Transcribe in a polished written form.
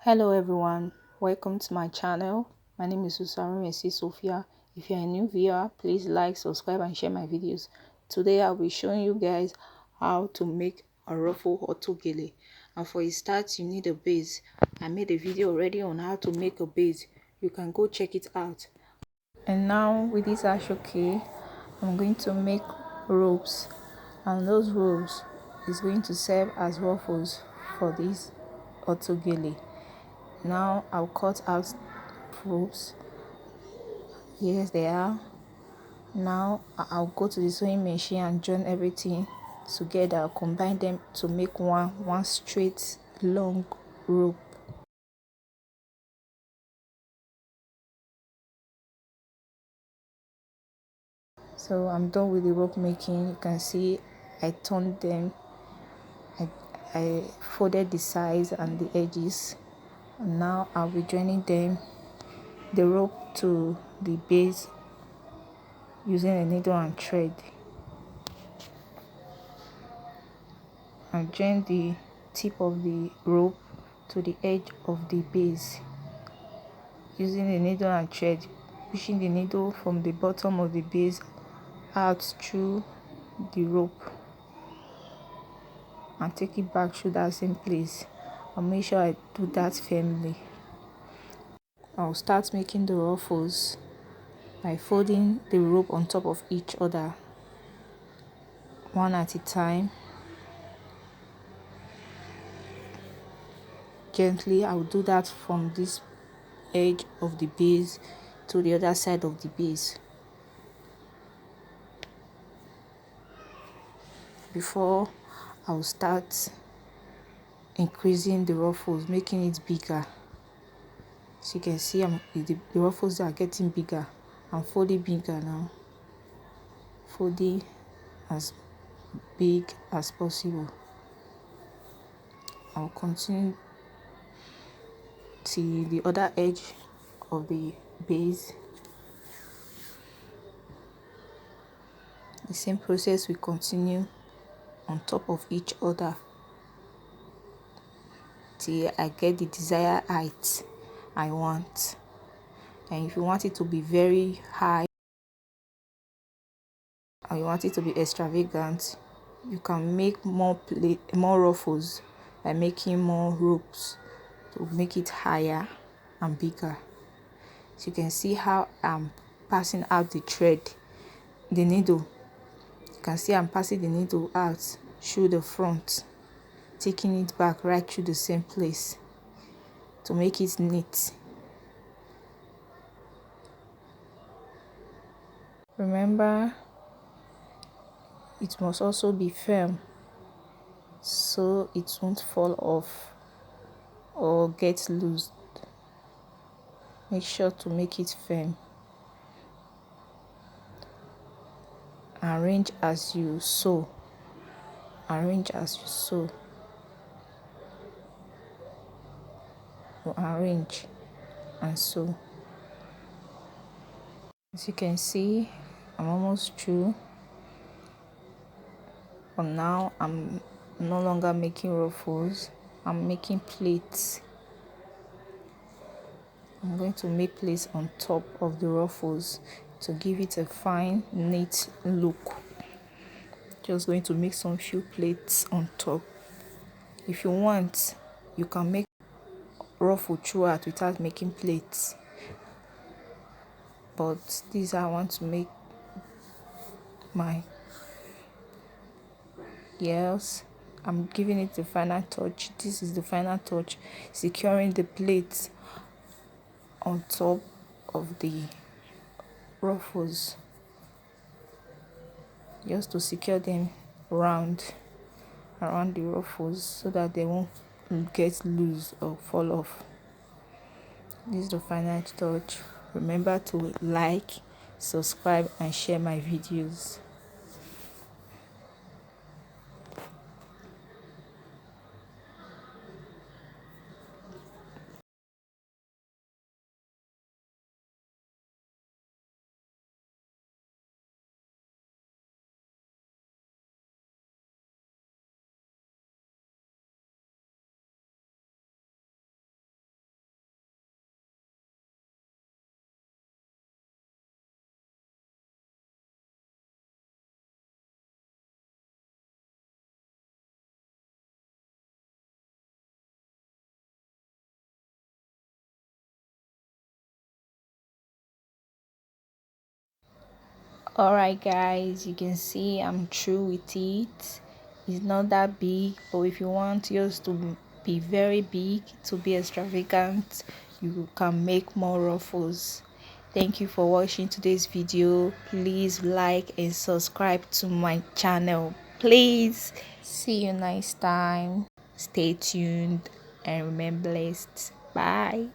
Hello everyone, welcome to my channel. My name is Messi Sophia. If you're a new viewer, please like, subscribe and share my videos. Today I'll be showing you guys how to make a ruffle Autogele. And for a start, you need a base. I made a video already on how to make a base. You can go check it out. And now with this ashoke, I'm going to make ropes, and those ropes is going to serve as ruffles for this Autogele. Now I'll cut out ropes. Yes, they are. Now I'll go to the sewing machine and join everything together. I'll combine them to make one straight long rope. So I'm done with the rope making. You can see I turned them. I folded the sides and the edges. And now I'll be joining the rope to the base using a needle and thread. And join the tip of the rope to the edge of the base using the needle and thread, pushing the needle from the bottom of the base out through the rope and take it back through that same place. I'll make sure I do that firmly. I'll start making the ruffles by folding the rope on top of each other, one at a time. Gently, I'll do that from this edge of the base to the other side of the base before I'll start increasing the ruffles, making it bigger. So you can see the ruffles are getting bigger. I'm folding bigger now, folding as big as possible. I'll continue to the other edge of the base. The same process will continue on top of each other till I get the desired height I want. And if you want it to be very high or you want it to be extravagant, you can make more ruffles by making more ropes to make it higher and bigger. So you can see how I'm passing out the needle. You can see I'm passing the needle out through the front, taking it back right through the same place to make it neat. Remember, it must also be firm so it won't fall off or get loose. Make sure to make it firm. Arrange as you sew. Arrange as you sew. You arrange and sew. As you can see, I'm almost through. But now I'm no longer making ruffles. I'm making plaits. I'm going to make plaits on top of the ruffles to give it a fine, neat look. Just going to make some few plaits on top. If you want, you can make ruffle throughout without making plaits. But these I want to make my I'm giving it the final touch. This is the final touch, securing the plates on top of the ruffles, just to secure them around the ruffles so that they won't get loose or fall off. This is the final touch. Remember to like, subscribe and share my videos. Alright guys, you can see I'm through with it. It's not that big, but if you want yours to be very big, to be extravagant, you can make more ruffles. Thank you for watching today's video. Please like and subscribe to my channel, please. See you next time. Stay tuned and remain blessed. Bye.